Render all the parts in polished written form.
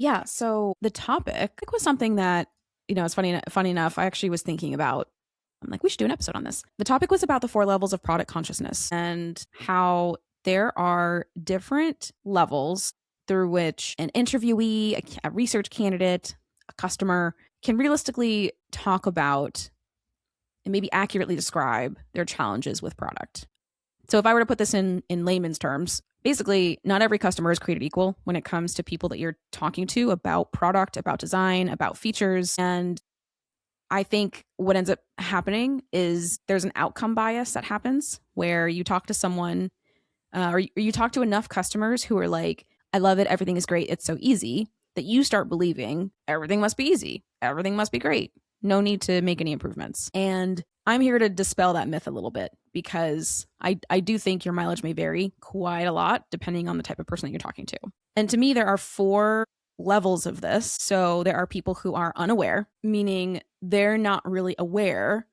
Yeah. So the topic was something that, it's funny enough. I actually was thinking about, I'm like, we should do an episode on this. The topic was about the 4 levels of product consciousness and how there are different levels through which an interviewee, a research candidate, a customer can realistically talk about and maybe accurately describe their challenges with product. So if I were to put this in layman's terms, basically not every customer is created equal when it comes to people that you're talking to about product, about design, about features. And I think what ends up happening is there's an outcome bias that happens where you talk to someone or you talk to enough customers who are like, I love it, everything is great, it's so easy, that you start believing everything must be easy, everything must be great, no need to make any improvements. And I'm here to dispel that myth a little bit because I do think your mileage may vary quite a lot depending on the type of person that you're talking to. And to me, there are 4 levels of this. So there are people who are unaware, meaning they're not really aware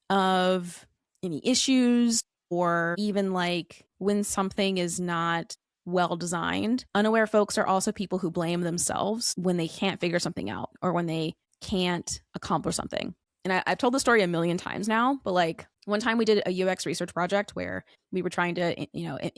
of any issues or even like when something is not well designed. Unaware folks are also people who blame themselves when they can't figure something out or when they can't accomplish something. And I've told the story a million times now, but like one time we did a UX research project where we were trying to,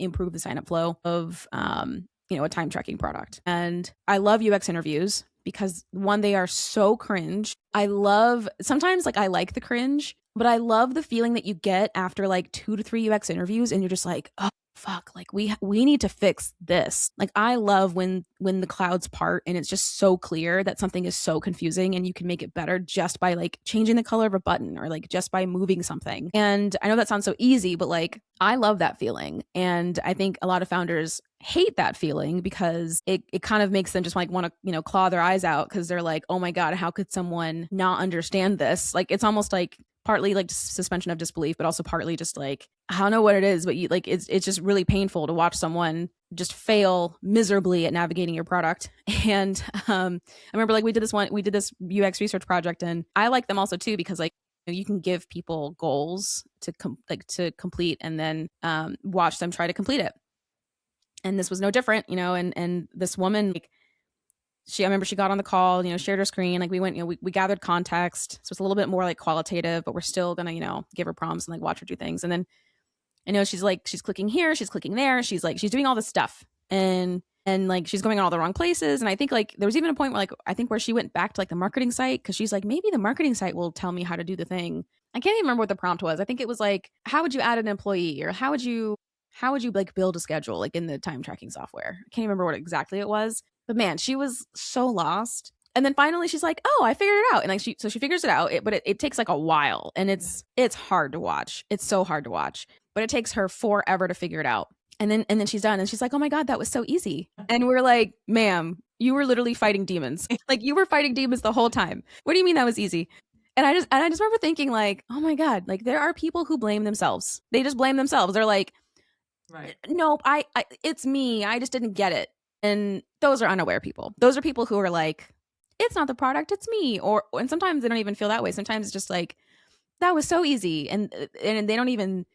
improve the sign-up flow of, a time tracking product. And I love UX interviews because one, they are so cringe. Sometimes like I like the cringe, but I love the feeling that you get after like 2 to 3 UX interviews and you're just like, oh, fuck, like we need to fix this. Like I love when the clouds part and it's just so clear that something is so confusing and you can make it better just by like changing the color of a button or like just by moving something. And I know that sounds so easy, but like I love that feeling. And I think a lot of founders hate that feeling because it kind of makes them just like want to, claw their eyes out because they're like, oh my God, how could someone not understand this? Like it's almost like partly like suspension of disbelief, but also partly just like, I don't know what it is, but you like, it's just really painful to watch someone just fail miserably at navigating your product. And I remember like we did this UX research project and I like them also too, because like you can give people goals to complete and then watch them try to complete it. And this was no different, and this woman, like, I remember she got on the call, shared her screen. Like we went, we gathered context. So it's a little bit more like qualitative, but we're still going to, give her prompts and like watch her do things. And then, she's clicking here, she's clicking there. She's doing all this stuff and like, she's going in all the wrong places. And I think like, there was even a point where like, I think where she went back to like the marketing site. Cause she's like, maybe the marketing site will tell me how to do the thing. I can't even remember what the prompt was. I think it was like, how would you add an employee or how would you like build a schedule like in the time tracking software? I can't even remember what exactly it was. But man, she was so lost. And then finally she's like, oh, I figured it out. And like she figures it out, but it takes like a while and it's hard to watch. It's so hard to watch, but it takes her forever to figure it out. And then she's done and she's like, oh my God, that was so easy. And we're like, ma'am, you were literally fighting demons. Like you were fighting demons the whole time. What do you mean that was easy? And I just remember thinking like, oh my God, like there are people who blame themselves. They just blame themselves. They're like, right. Nope, I it's me. I just didn't get it. And those are unaware people. Those are people who are like, it's not the product, it's me. And sometimes they don't even feel that way. Sometimes it's just like, that was so easy. And they don't even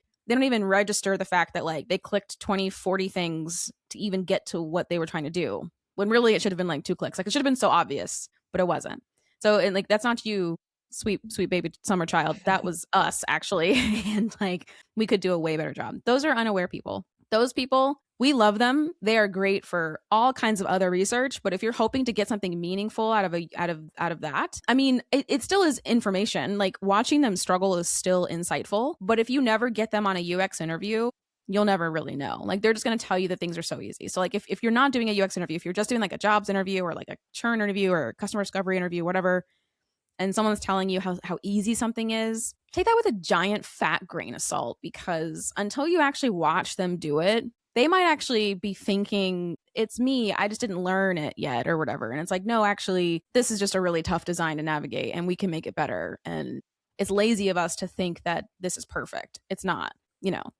register the fact that like they clicked 20, 40 things to even get to what they were trying to do. When really it should have been like 2 clicks. Like it should have been so obvious, but it wasn't. So, and like, that's not you, sweet baby summer child. That was us actually. And like, we could do a way better job. Those are unaware people. Those people, we love them. They are great for all kinds of other research. But if you're hoping to get something meaningful out of that, I mean, it still is information. Like watching them struggle is still insightful. But if you never get them on a UX interview, you'll never really know. Like they're just going to tell you that things are so easy. So like if you're not doing a UX interview, if you're just doing like a jobs interview or like a churn interview or a customer discovery interview, whatever, and someone's telling you how easy something is, take that with a giant fat grain of salt, because until you actually watch them do it, they might actually be thinking, it's me, I just didn't learn it yet or whatever. And it's like, no, actually, this is just a really tough design to navigate and we can make it better. And it's lazy of us to think that this is perfect. It's not,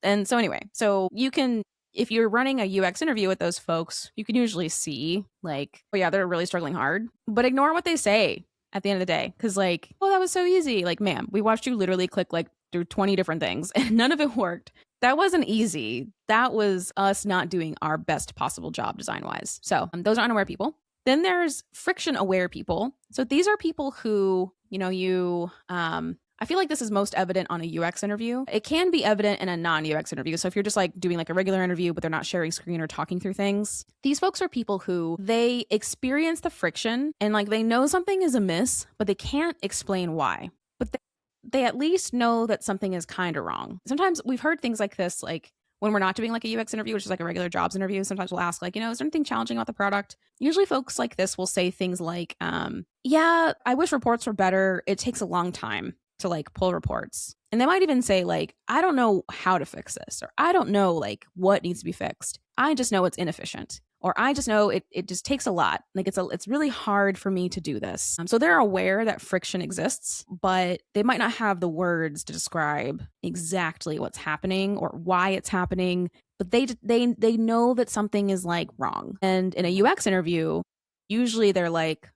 And so anyway, so you can, if you're running a UX interview with those folks, you can usually see like, oh yeah, they're really struggling hard, but ignore what they say at the end of the day. Cause like, oh, that was so easy. Like, ma'am, we watched you literally click like through 20 different things and none of it worked. That wasn't easy. That was us not doing our best possible job design wise. So those are unaware people. Then there's friction aware people. So these are people who, I feel like this is most evident on a UX interview. It can be evident in a non-UX interview. So if you're just like doing like a regular interview, but they're not sharing screen or talking through things, these folks are people who they experience the friction and like they know something is amiss, but they can't explain why. But they at least know that something is kind of wrong. Sometimes we've heard things like this, like when we're not doing like a UX interview, which is like a regular jobs interview, sometimes we'll ask like, is there anything challenging about the product? Usually folks like this will say things like, yeah, I wish reports were better. It takes a long time to like pull reports. And they might even say like, I don't know how to fix this, or I don't know like what needs to be fixed. I just know it's inefficient, or I just know it just takes a lot. Like it's really hard for me to do this. So they're aware that friction exists, but they might not have the words to describe exactly what's happening or why it's happening. But they know that something is like wrong. And in a UX interview, usually you're like,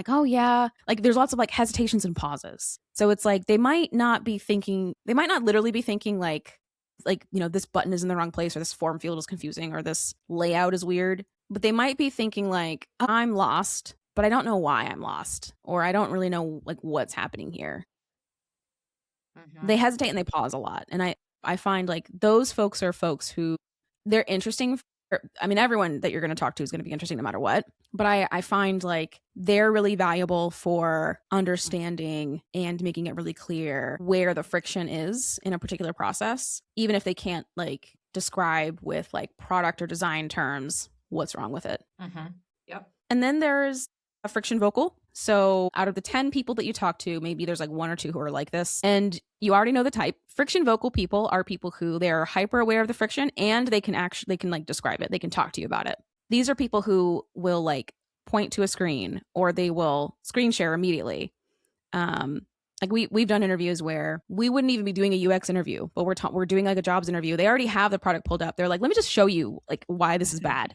oh yeah, like there's lots of like hesitations and pauses. So it's like they might not literally be thinking like, this button is in the wrong place, or this form field is confusing, or this layout is weird. But they might be thinking like, I'm lost, but I don't know why I'm lost, or I don't really know like what's happening here. Mm-hmm. They hesitate and they pause a lot. And I find like those folks are folks who they're interesting. Everyone that you're going to talk to is going to be interesting no matter what. But I find like they're really valuable for understanding and making it really clear where the friction is in a particular process, even if they can't like describe with like product or design terms what's wrong with it. Mm-hmm. Yep. And then there's a friction vocal. So out of the 10 people that you talk to, maybe there's like 1 or 2 who are like this. And you already know the type. Friction vocal people are people who they're hyper aware of the friction and they can like describe it. They can talk to you about it. These are people who will like point to a screen, or they will screen share immediately. Like we've done interviews where we wouldn't even be doing a UX interview, but we're doing like a jobs interview. They already have the product pulled up. They're like, let me just show you like why this is bad.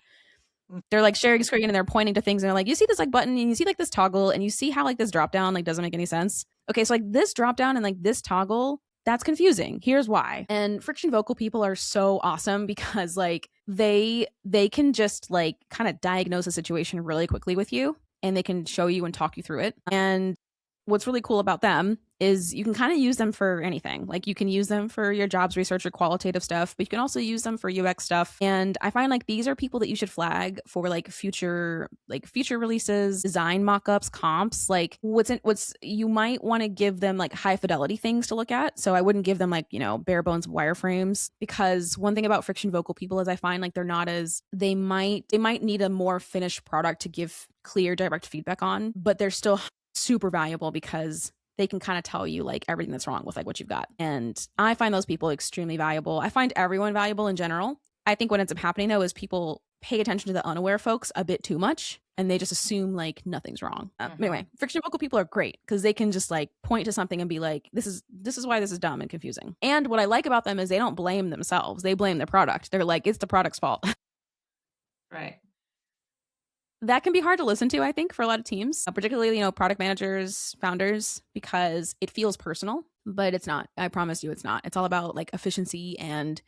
They're like sharing screen and they're pointing to things and they're like, you see this like button and you see like this toggle and you see how like this drop down like doesn't make any sense. Okay, so like this drop down and like this toggle, that's confusing. Here's why. And friction vocal people are so awesome because like they can just like kind of diagnose a situation really quickly with you, and they can show you and talk you through it. And what's really cool about them is you can kind of use them for anything. Like you can use them for your jobs research or qualitative stuff, but you can also use them for UX stuff. And I find like these are people that you should flag for like future releases, design mockups, comps. Like you might want to give them like high fidelity things to look at. So I wouldn't give them like, bare bones wireframes, because one thing about friction vocal people is I find like they might need a more finished product to give clear direct feedback on, but they're still super valuable because they can kind of tell you like everything that's wrong with like what you've got. And I find those people extremely valuable. I find everyone valuable in general. I think what ends up happening though is people pay attention to the unaware folks a bit too much, and they just assume like nothing's wrong. Anyway, friction vocal people are great because they can just like point to something and be like, this is why this is dumb and confusing. And what I like about them is they don't blame themselves. They blame the product. They're like, it's the product's fault. Right. That can be hard to listen to, I think, for a lot of teams, particularly, product managers, founders, because it feels personal, but it's not. I promise you it's not. It's all about like efficiency and,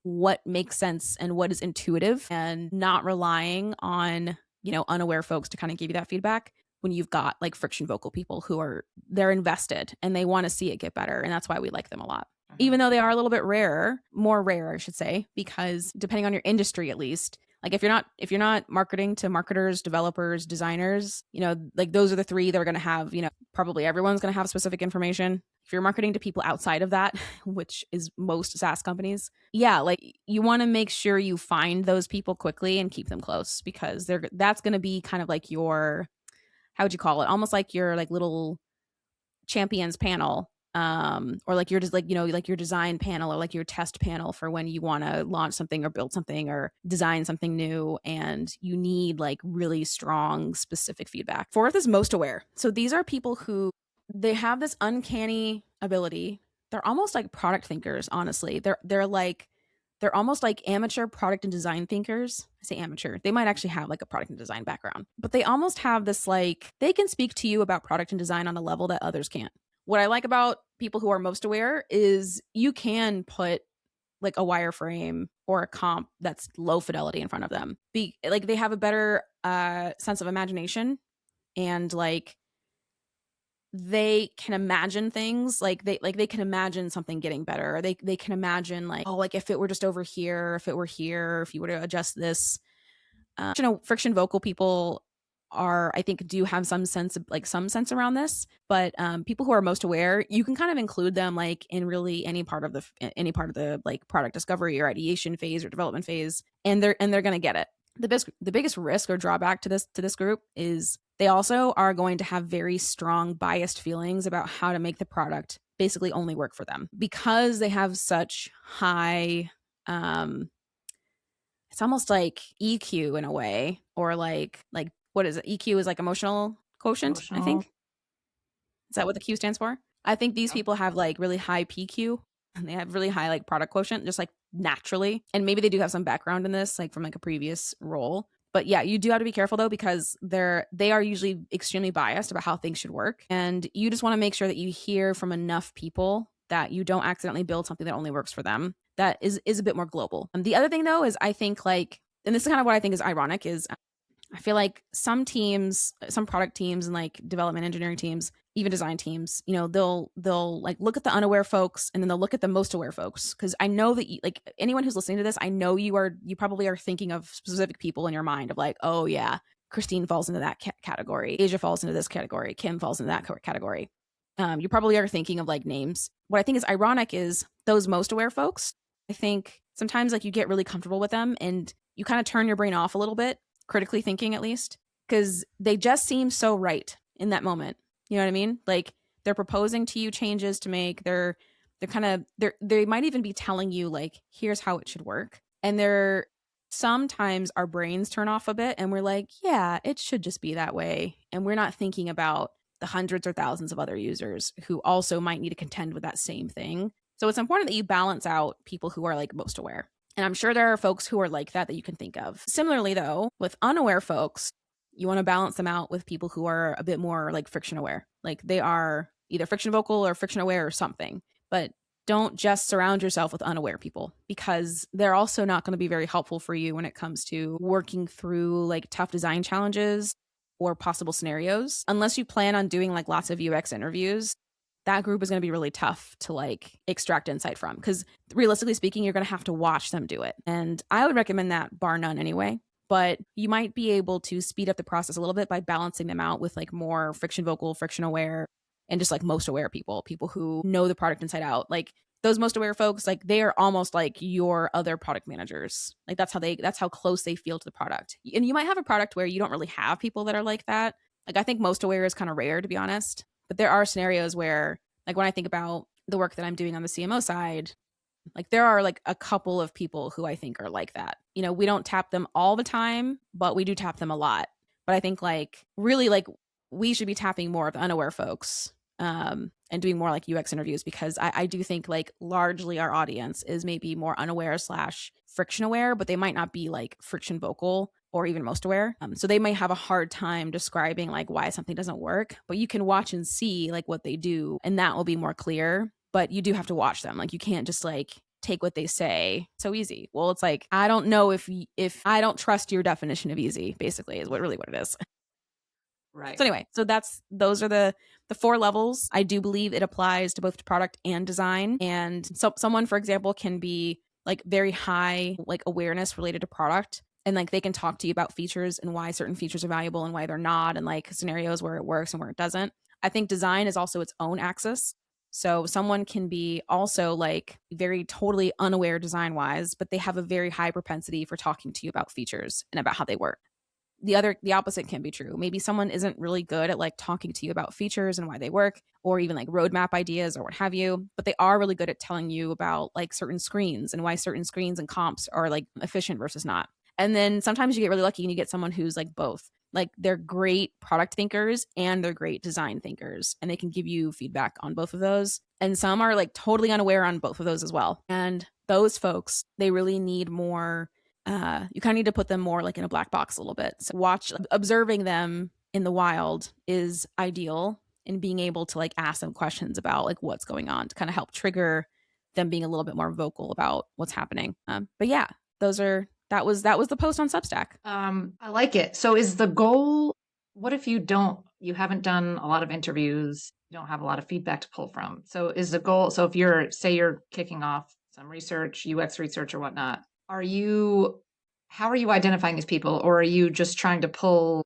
what makes sense and what is intuitive, and not relying on, unaware folks to kind of give you that feedback when you've got like friction vocal people who they're invested and they want to see it get better. And that's why we like them a lot. Even though they are a little bit more rare, I should say, because depending on your industry, at least, like if you're not marketing to marketers, developers, designers, like those are the 3 that are going to have, probably everyone's going to have specific information. If you're marketing to people outside of that, which is most SaaS companies, yeah, like you want to make sure you find those people quickly and keep them close, because that's going to be kind of like your, how would you call it? Almost like your like little champions panel. Or like your just like like your design panel or like your test panel for when you want to launch something or build something or design something new, and you need like really strong specific feedback. 4th is most aware. So these are people who they have this uncanny ability. They're almost like product thinkers, honestly. They're almost like amateur product and design thinkers. I say amateur. They might actually have like a product and design background, but they almost have this like they can speak to you about product and design on a level that others can't. What I like about people who are most aware is you can put like a wireframe or a comp that's low fidelity in front of them. Like they have a better sense of imagination, and like they can imagine things, like they can imagine something getting better. Or they can imagine like, oh, like if it were just over here, if it were here, if you were to adjust this. Friction vocal people are, I think, do have some sense around this, but people who are most aware, you can kind of include them like in really any part of the like product discovery or ideation phase or development phase, and they're going to get it. The biggest risk or drawback to this group is they also are going to have very strong biased feelings about how to make the product basically only work for them, because they have such high it's almost like EQ in a way, or like what is it? EQ is like emotional quotient, I think. Is that what the Q stands for? I think these people have like really high PQ, and they have really high like product quotient, just like naturally. And maybe they do have some background in this, like from like a previous role. But yeah, you do have to be careful though, because they are usually extremely biased about how things should work. And you just want to make sure that you hear from enough people that you don't accidentally build something that only works for them, that is a bit more global. And the other thing though is, I think like, and this is kind of what I think is ironic, is I feel like some teams, some product teams and like development engineering teams, even design teams, they'll like look at the unaware folks and then they'll look at the most aware folks. Cause I know that like anyone who's listening to this, I know you probably are thinking of specific people in your mind of like, oh yeah, Christine falls into that category. Asia falls into this category. Kim falls into that category. You probably are thinking of like names. What I think is ironic is those most aware folks, I think sometimes like you get really comfortable with them and you kind of turn your brain off a little bit, critically thinking at least, because they just seem so right in that moment. You know what I mean? Like they're proposing to you changes to make. They might even be telling you like, here's how it should work. And sometimes our brains turn off a bit and we're like, yeah, it should just be that way. And we're not thinking about the hundreds or thousands of other users who also might need to contend with that same thing. So it's important that you balance out people who are like most aware. And I'm sure there are folks who are like that you can think of. Similarly though, with unaware folks, you want to balance them out with people who are a bit more like friction aware. Like they are either friction vocal or friction aware or something. But don't just surround yourself with unaware people, because they're also not going to be very helpful for you when it comes to working through like tough design challenges or possible scenarios. Unless you plan on doing like lots of UX interviews, that group is going to be really tough to like extract insight from, because realistically speaking, you're going to have to watch them do it. And I would recommend that bar none anyway. But you might be able to speed up the process a little bit by balancing them out with like more friction vocal, friction aware, and just like most aware people who know the product inside out. Like those most aware folks, like they are almost like your other product managers. Like that's how close they feel to the product. And you might have a product where you don't really have people that are like that. Like I think most aware is kind of rare, to be honest. But there are scenarios where, like when I think about the work that I'm doing on the CMO side, like there are like a couple of people who I think are like that. We don't tap them all the time, but we do tap them a lot. But I think like really like we should be tapping more of the unaware folks and doing more like UX interviews, because I do think like largely our audience is maybe more unaware / friction aware, but they might not be like friction vocal or even most aware. So they might have a hard time describing like why something doesn't work, but you can watch and see like what they do, and that will be more clear. But you do have to watch them. Like you can't just like take what they say so easy. Well, it's like, I don't know if I don't trust your definition of easy, basically, is what it is. Right. So anyway, those are the 4 levels. I do believe it applies to both product and design. And so someone, for example, can be like very high like awareness related to product, and like they can talk to you about features and why certain features are valuable and why they're not, and like scenarios where it works and where it doesn't. I think design is also its own axis. So someone can be also like very totally unaware design wise, but they have a very high propensity for talking to you about features and about how they work. The opposite can be true. Maybe someone isn't really good at like talking to you about features and why they work, or even like roadmap ideas or what have you, but they are really good at telling you about like certain screens and why certain screens and comps are like efficient versus not. And then sometimes you get really lucky and you get someone who's like both. Like they're great product thinkers and they're great design thinkers, and they can give you feedback on both of those. And some are like totally unaware on both of those as well. And those folks, they really need more, you kind of need to put them more like in a black box a little bit. So observing them in the wild is ideal, in being able to like ask them questions about like what's going on to kind of help trigger them being a little bit more vocal about what's happening. But yeah, that was the post on Substack. I like it. So is the goal, what if you haven't done a lot of interviews, you don't have a lot of feedback to pull from. So is the goal, so if say you're kicking off some research, UX research or whatnot, how are you identifying these people? Or are you just trying to pull,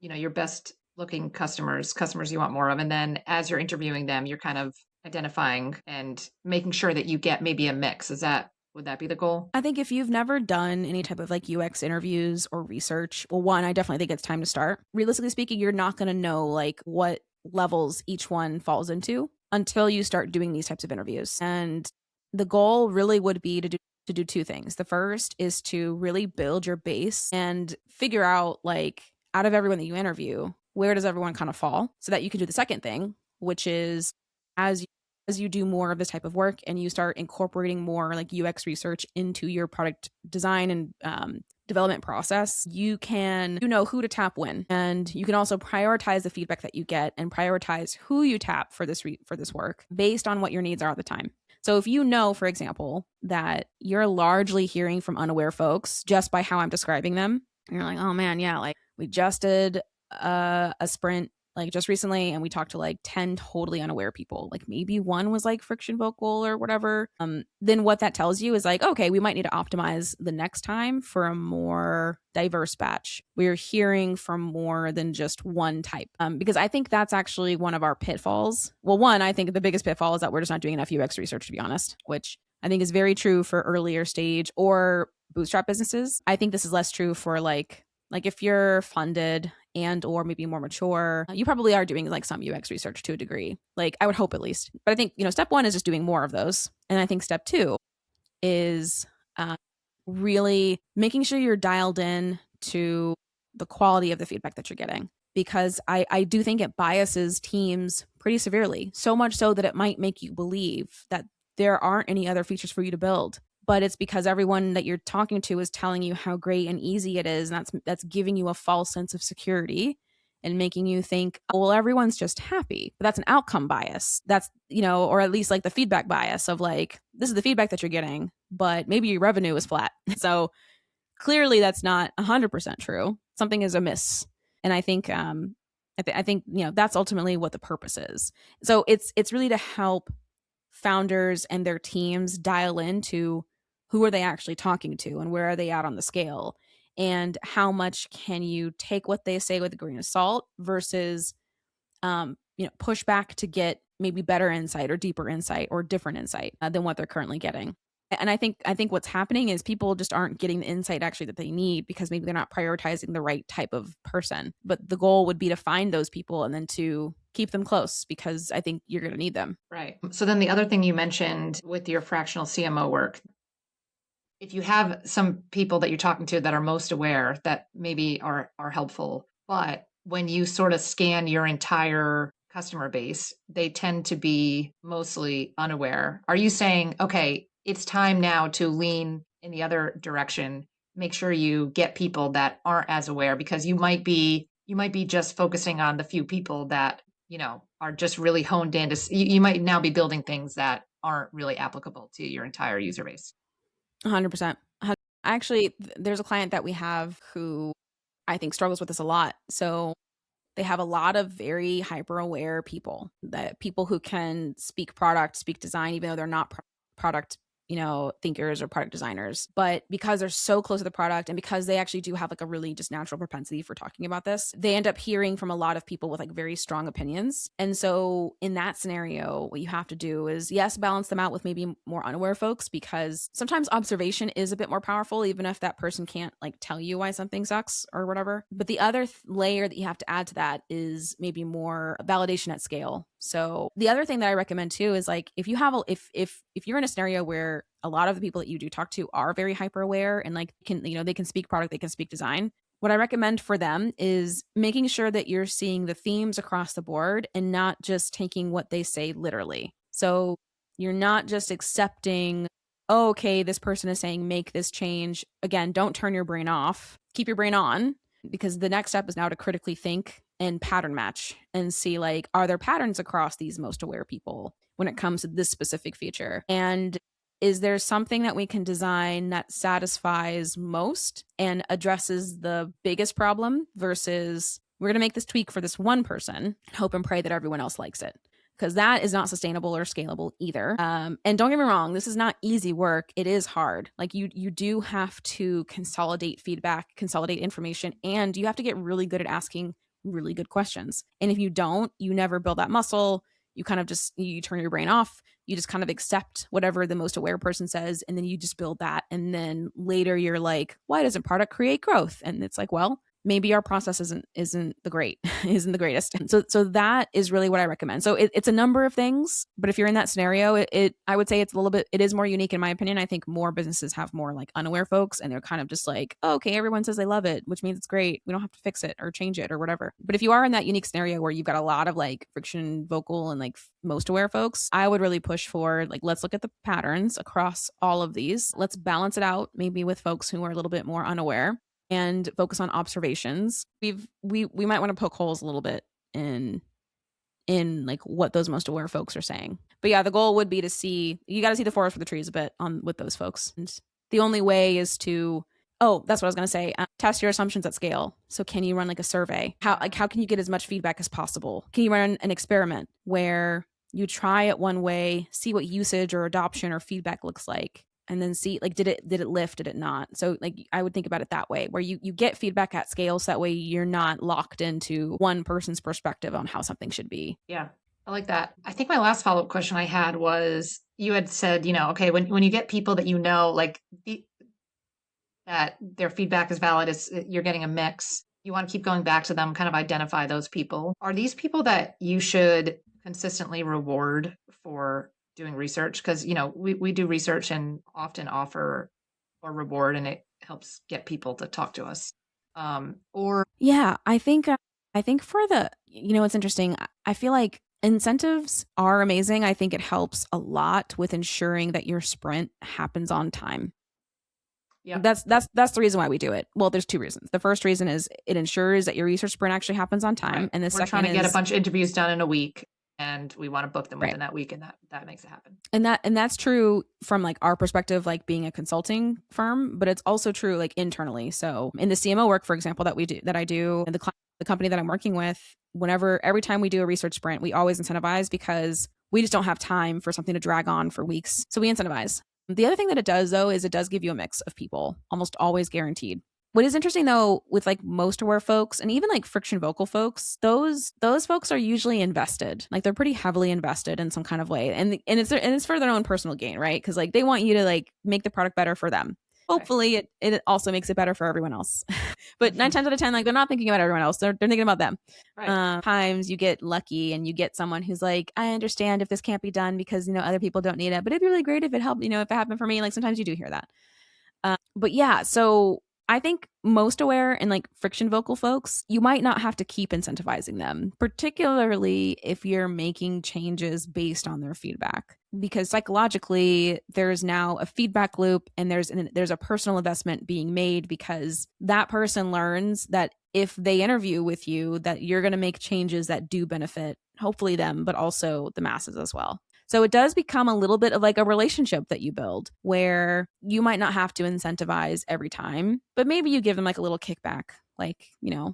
your best looking customers you want more of? And then as you're interviewing them, you're kind of identifying and making sure that you get maybe a mix. Would that be the goal? I think if you've never done any type of like UX interviews or research, well, one, I definitely think it's time to start. Realistically speaking, you're not going to know like what levels each one falls into until you start doing these types of interviews. And the goal really would be to do two things. The first is to really build your base and figure out, like, out of everyone that you interview, where does everyone kind of fall, so that you can do the second thing, which is as you do more of this type of work and you start incorporating more like UX research into your product design and development process, you know who to tap when, and you can also prioritize the feedback that you get and prioritize who you tap for this work based on what your needs are at the time. So if you know, for example, that you're largely hearing from unaware folks just by how I'm describing them, and you're like, oh man, yeah, like we just did a sprint like just recently, and we talked to like 10 totally unaware people, like maybe one was like friction vocal or whatever, then what that tells you is like, okay, we might need to optimize the next time for a more diverse batch. We're hearing from more than just one type, because I think that's actually one of our pitfalls. Well, one, I think the biggest pitfall is that we're just not doing enough UX research, to be honest, which I think is very true for earlier stage or bootstrap businesses. I think this is less true for like if you're funded and or maybe more mature, you probably are doing like some UX research to a degree. Like I would hope at least. But I think, step one is just doing more of those. And I think step two is really making sure you're dialed in to the quality of the feedback that you're getting. Because I do think it biases teams pretty severely, so much so that it might make you believe that there aren't any other features for you to build. But it's because everyone that you're talking to is telling you how great and easy it is. And that's giving you a false sense of security and making you think, oh, well, everyone's just happy. But that's an outcome bias. That's, or at least like the feedback bias of like, this is the feedback that you're getting, but maybe your revenue is flat. So clearly that's not 100% true. Something is amiss. And I think, I think, that's ultimately what the purpose is. So it's really to help founders and their teams dial into who are they actually talking to and where are they at on the scale, and how much can you take what they say with a grain of salt versus push back to get maybe better insight or deeper insight or different insight than what they're currently getting. And I think what's happening is people just aren't getting the insight actually that they need because maybe they're not prioritizing the right type of person. But the goal would be to find those people and then to keep them close, because I think you're going to need them. Right. So then the other thing you mentioned with your fractional CMO work, if you have some people that you're talking to that are most aware, that maybe are helpful, but when you sort of scan your entire customer base, they tend to be mostly unaware. Are you saying, okay, it's time now to lean in the other direction, make sure you get people that aren't as aware, because you might be just focusing on the few people that, are just really honed in to, you might now be building things that aren't really applicable to your entire user base. 100%. Actually, there's a client that we have who I think struggles with this a lot. So they have a lot of very hyper aware people, that people who can speak product, speak design, even though they're not product thinkers or product designers. But because they're so close to the product, and because they actually do have like a really just natural propensity for talking about this, they end up hearing from a lot of people with like very strong opinions. And so in that scenario, what you have to do is, yes, balance them out with maybe more unaware folks, because sometimes observation is a bit more powerful, even if that person can't like tell you why something sucks or whatever. But the other layer that you have to add to that is maybe more validation at scale. So the other thing that I recommend too is like, if you have if you're in a scenario where a lot of the people that you do talk to are very hyper aware and like they can speak product, they can speak design, what I recommend for them is making sure that you're seeing the themes across the board and not just taking what they say literally. So you're not just accepting, oh, okay, this person is saying make this change. Again, don't turn your brain off. Keep your brain on, because the next step is now to critically think and pattern match and see like, are there patterns across these most aware people when it comes to this specific feature? And is there something that we can design that satisfies most and addresses the biggest problem versus we're going to make this tweak for this one person and hope and pray that everyone else likes it? Because that is not sustainable or scalable either. And don't get me wrong, this is not easy work. It is hard. Like you do have to consolidate feedback, consolidate information, and you have to get really good at asking really good questions. And if you don't, you never build that muscle. You kind of just, you turn your brain off. You just kind of accept whatever the most aware person says, and then you just build that. And then later you're like, why doesn't product create growth? And it's like, well, maybe our process isn't the greatest. So that is really what I recommend. So it's a number of things, but if you're in that scenario, I would say it's a little bit, it is more unique in my opinion. I think more businesses have more like unaware folks, and they're kind of just like, oh, okay, everyone says they love it, which means it's great. We don't have to fix it or change it or whatever. But if you are in that unique scenario where you've got a lot of like friction vocal and like most aware folks, I would really push for like, let's look at the patterns across all of these. Let's balance it out maybe with folks who are a little bit more unaware, and focus on observations. We might want to poke holes a little bit in like what those most aware folks are saying. But yeah, the goal would be to see, you got to see the forest for the trees a bit on with those folks. And the only way is to, oh, that's what I was going to say. Test your assumptions at scale. So can you run like a survey? How can you get as much feedback as possible? Can you run an experiment where you try it one way, see what usage or adoption or feedback looks like, and then see like, did it lift, did it not? So like I would think about it that way, where you get feedback at scale, so that way you're not locked into one person's perspective on how something should be. Yeah, I like that. I think my last follow-up question I had was, you had said, okay, when you get people that like that their feedback is valid, you're getting a mix. You want to keep going back to them, kind of identify those people. Are these people that you should consistently reward for doing research? Because we do research and often offer or reward, and it helps get people to talk to us. Yeah, I think for the, it's interesting. I feel like incentives are amazing. I think it helps a lot with ensuring that your sprint happens on time. Yeah, that's the reason why we do it. Well, there's two reasons. The first reason is it ensures that your research sprint actually happens on time, right. And the second is, we're trying to get a bunch of interviews done in a week, and we want to book them within that week, and that makes it happen. And that's true from like our perspective, like being a consulting firm, but it's also true like internally. So in the CMO work, for example, that I do, and the company that I'm working with, every time we do a research sprint, we always incentivize, because we just don't have time for something to drag on for weeks. So we incentivize. The other thing that it does, though, is it does give you a mix of people, almost always guaranteed. What is interesting, though, with like most aware folks and even like friction vocal folks, those folks are usually invested. Like they're pretty heavily invested in some kind of way, and it's for their own personal gain, right? Because like they want you to like make the product better for them. Hopefully, it also makes it better for everyone else. But 9 times out of 10, like they're not thinking about everyone else; they're thinking about them. Right. Times you get lucky and you get someone who's like, I understand if this can't be done because other people don't need it, but it'd be really great if it helped. If it happened for me, like sometimes you do hear that. But yeah, so I think most aware and like friction vocal folks, you might not have to keep incentivizing them, particularly if you're making changes based on their feedback, because psychologically there's now a feedback loop, and there's a personal investment being made, because that person learns that if they interview with you, that you're going to make changes that do benefit hopefully them, but also the masses as well. So it does become a little bit of like a relationship that you build, where you might not have to incentivize every time, but maybe you give them like a little kickback, like,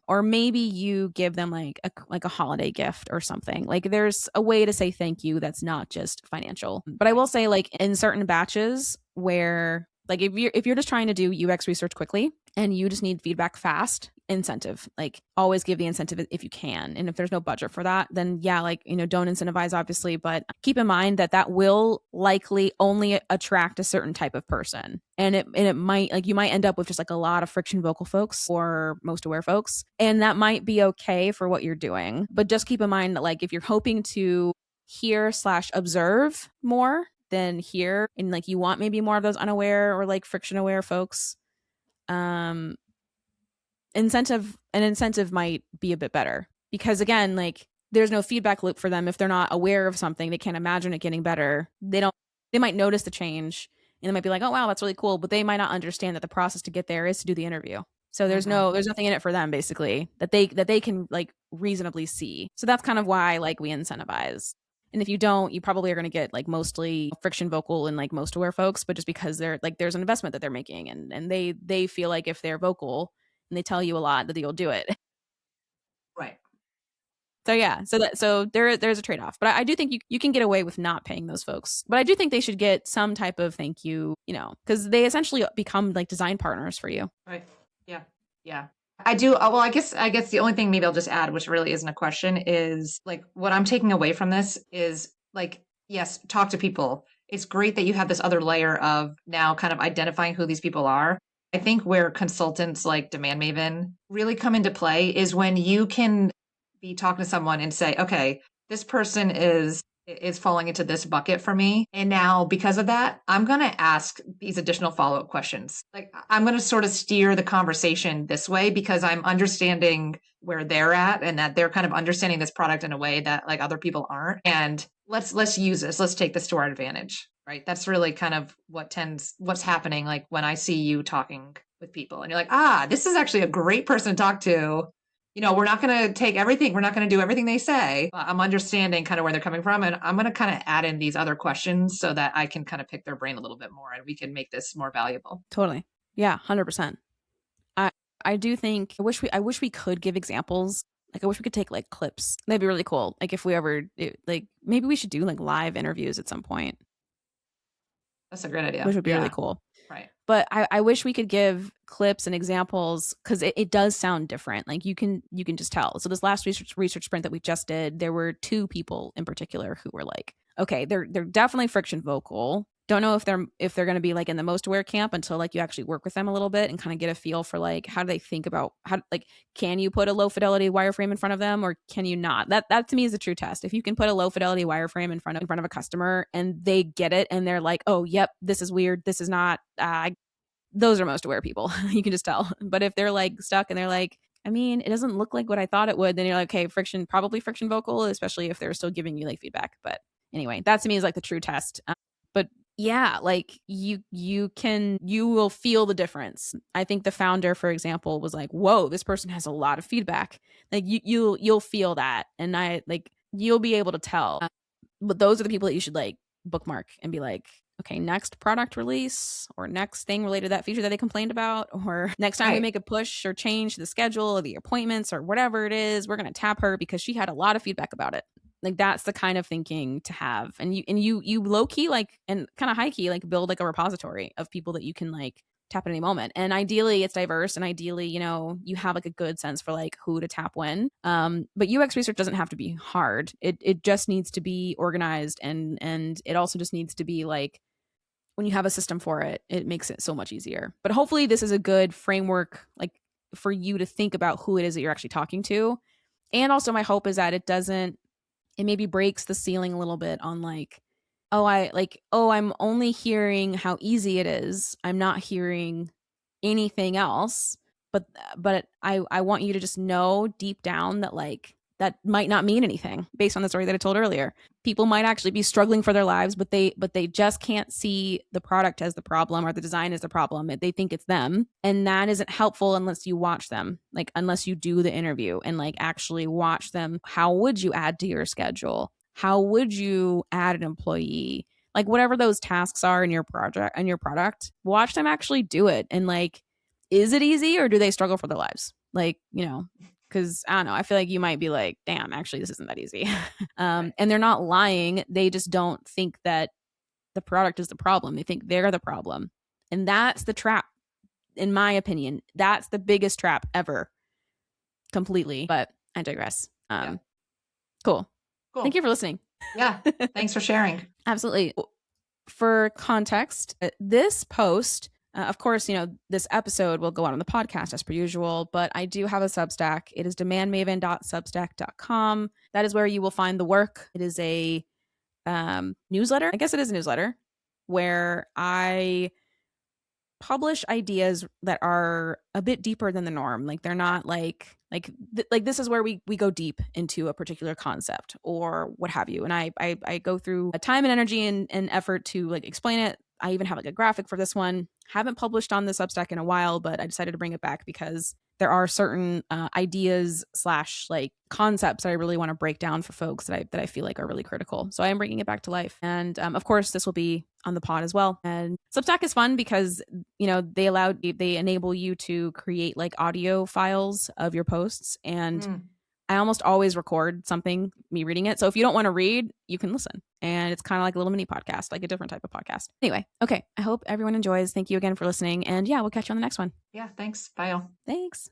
or maybe you give them like a holiday gift or something. Like there's a way to say thank you that's not just financial. But I will say, like in certain batches where like if you're just trying to do UX research quickly and you just need feedback fast, incentive, like always give the incentive if you can. And if there's no budget for that, then yeah, like, don't incentivize obviously, but keep in mind that will likely only attract a certain type of person. And it might, like, you might end up with just like a lot of friction vocal folks or most aware folks. And that might be okay for what you're doing. But just keep in mind that like, if you're hoping to hear/observe more than hear, and like you want maybe more of those unaware or like friction aware folks, incentive might be a bit better, because again, like there's no feedback loop for them. If they're not aware of something, they can't imagine it getting better. They might notice the change and they might be like, oh wow, that's really cool, but they might not understand that the process to get there is to do the interview. So there's nothing in it for them basically that they can like reasonably see. So that's kind of why like we incentivize. And if you don't, you probably are going to get like mostly friction vocal and like most aware folks, but just because they're like there's an investment that they're making and they feel like if they're vocal and they tell you a lot that you'll do it. Right. So yeah, so there's a trade-off. But I do think you can get away with not paying those folks. But I do think they should get some type of thank you, because they essentially become like design partners for you. Right. Yeah. Yeah. I do. Well, I guess the only thing maybe I'll just add, which really isn't a question, is like what I'm taking away from this is like, yes, talk to people. It's great that you have this other layer of now kind of identifying who these people are. I think where consultants like DemandMaven really come into play is when you can be talking to someone and say, okay, this person is falling into this bucket for me. And now because of that, I'm going to ask these additional follow-up questions. Like I'm going to sort of steer the conversation this way because I'm understanding where they're at and that they're kind of understanding this product in a way that like other people aren't. And let's use this. Let's take this to our advantage. Right. That's really kind of what's happening. Like when I see you talking with people and you're like, this is actually a great person to talk to. We're not going to take everything. We're not going to do everything they say. But I'm understanding kind of where they're coming from. And I'm going to kind of add in these other questions so that I can kind of pick their brain a little bit more and we can make this more valuable. Totally. Yeah, 100%. I do think I wish we could give examples. Like I wish we could take like clips. That'd be really cool. Like if we ever like maybe we should do like live interviews at some point. That's a great idea. Which would be really cool. Right. But I wish we could give clips and examples because it does sound different. Like you can just tell. So this last research sprint that we just did, there were 2 people in particular who were like, okay, they're definitely friction vocal. Don't know if they're going to be like in the most aware camp until like you actually work with them a little bit and kind of get a feel for like how do they think about how like can you put a low fidelity wireframe in front of them or can you not? That to me is a true test. If you can put a low fidelity wireframe in front of a customer and they get it and they're like, oh yep, this is weird, this is not. Those are most aware people. You can just tell. But if they're like stuck and they're like, I mean, it doesn't look like what I thought it would, then you're like, okay, probably friction vocal, especially if they're still giving you like feedback. But anyway, that to me is like the true test. But yeah, like you will feel the difference. I think the founder, for example, was like, whoa, this person has a lot of feedback. Like you'll feel that. And you'll be able to tell. But those are the people that you should like bookmark and be like, okay, next product release or next thing related to that feature that they complained about, or next time we make a push or change the schedule or the appointments or whatever it is, we're going to tap her because she had a lot of feedback about it. Like that's the kind of thinking to have. And you low key like and kind of high key like build like a repository of people that you can like tap at any moment. And ideally it's diverse and ideally, you have like a good sense for like who to tap when. But UX research doesn't have to be hard. It just needs to be organized and it also just needs to be like when you have a system for it, it makes it so much easier. But hopefully this is a good framework like for you to think about who it is that you're actually talking to. And also my hope is that it maybe breaks the ceiling a little bit on like, I'm only hearing how easy it is. I'm not hearing anything else. But I want you to just know deep down that like that might not mean anything based on the story that I told earlier. People might actually be struggling for their lives, but they just can't see the product as the problem or the design as the problem. They think it's them. And that isn't helpful unless you watch them, like unless you do the interview and like actually watch them. How would you add to your schedule? How would you add an employee? Like whatever those tasks are in your project and your product, watch them actually do it. And like, is it easy or do they struggle for their lives? Like, because I don't know, I feel like you might be like, damn, actually, this isn't that easy. And they're not lying. They just don't think that the product is the problem. They think they're the problem. And that's the trap, in my opinion. That's the biggest trap ever. Completely. But I digress. Cool. Thank you for listening. Yeah. Thanks for sharing. Absolutely. For context, this post... of course, this episode will go out on the podcast as per usual, but I do have a Substack. It is demandmaven.substack.com. That is where you will find the work. It is a newsletter. I guess it is a newsletter where I publish ideas that are a bit deeper than the norm. Like they're not like this is where we go deep into a particular concept or what have you. And I go through a time and energy and effort to like explain it I even have like a graphic for this one. Haven't published on the Substack in a while, but I decided to bring it back because there are certain ideas slash like concepts that I really want to break down for folks that I feel like are really critical. So I am bringing it back to life. And of course, this will be on the pod as well. And Substack is fun because, they enable you to create like audio files of your posts. And I almost always record something, me reading it. So if you don't want to read, you can listen. And it's kind of like a little mini podcast, like a different type of podcast. Anyway, okay. I hope everyone enjoys. Thank you again for listening. And yeah, we'll catch you on the next one. Yeah, thanks. Bye all. Thanks.